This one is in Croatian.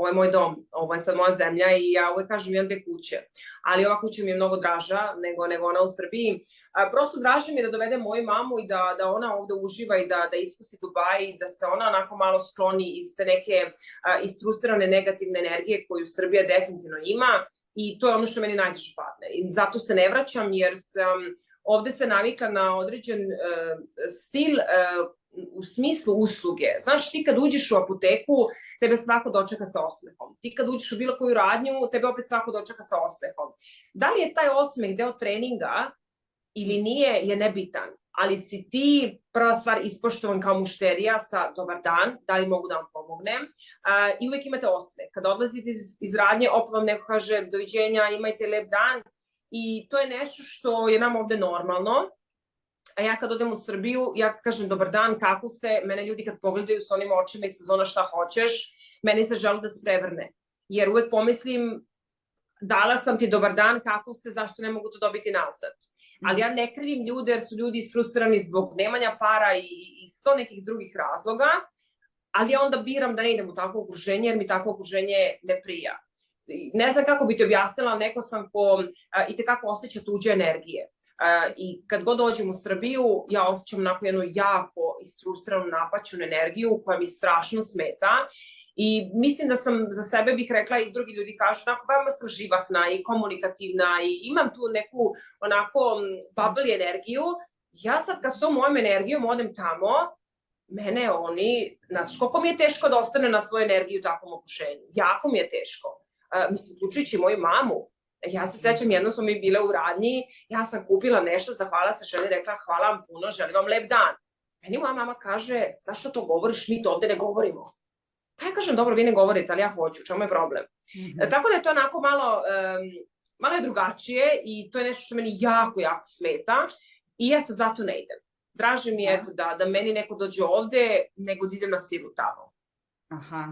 ovo je moj dom, ovo je sad moja zemlja i ja uvek kažem imam 2 kuće, ali ova kuća mi je mnogo draža nego ona u Srbiji. Prosto draže mi je da dovedem moju mamu i da ona ovde uživa i da iskusi Dubaj i da se ona onako malo skloni iz te neke isfrustirane negativne energije koju Srbija definitivno ima i to je ono što meni najviše padne. I zato se ne vraćam jer sam ovde se navikla na određen stil u smislu usluge. Znaš, ti kad uđeš u apoteku, tebe svako dočeka sa osmehom. Ti kad uđeš u bilo koju radnju, tebe opet svako dočeka sa osmehom. Da li je taj osmeh deo treninga ili nije, je nebitan. Ali si ti, prva stvar, ispoštovan kao mušterija sa dobar dan, da li mogu da vam pomognem, i uvek imate osmeh. Kada odlazite iz radnje, opet vam neko kaže doviđenja, imajte lep dan, i to je nešto što je nam ovde normalno. A ja kad odem u Srbiju, ja kad kažem dobar dan, kako ste, mene ljudi kad pogledaju s onim očima iz sezona šta hoćeš, meni se želi da se prevrne. Jer uvek pomislim, dala sam ti dobar dan, kako ste, zašto ne mogu to dobiti nazad. Ali ja ne krivim ljude jer su ljudi isfrustrirani zbog nemanja para i 100 nekih drugih razloga, ali ja onda biram da ne idem u takvo okruženje jer mi takvo okruženje ne prija. Ne znam kako bi ti objasnila, neko sam ko itekako osjeća tuđe energije. I kad god dođem u Srbiju, ja osjećam onako jednu jako isfrustriranu, napaćenu energiju koja mi strašno smeta. I mislim da sam za sebe bih rekla i drugi ljudi kažu, onako, veoma sam živahna i komunikativna i imam tu neku onako bubbly energiju. Ja sad kad s tom mojom energijom odem tamo, mene oni, znaš, koliko mi je teško da ostane na svoju energiju u takvom okušenju. Jako mi je teško. Mislim, uključujući moju mamu. Ja se sećam, jedno smo mi bile u radnji, ja sam kupila nešto, zahvala se ženi, rekla hvala vam puno, želim vam lep dan. Meni moja mama kaže, zašto to govoriš, mi to ovde ne govorimo. Pa ja kažem, dobro, vi ne govorite, ali ja hoću, čemu je problem? Tako da je to onako malo je drugačije i to je nešto što meni jako, jako smeta i eto, zato ne idem. Draže mi je eto da meni neko dođe ovde nego da idem na silu tamo. Aha.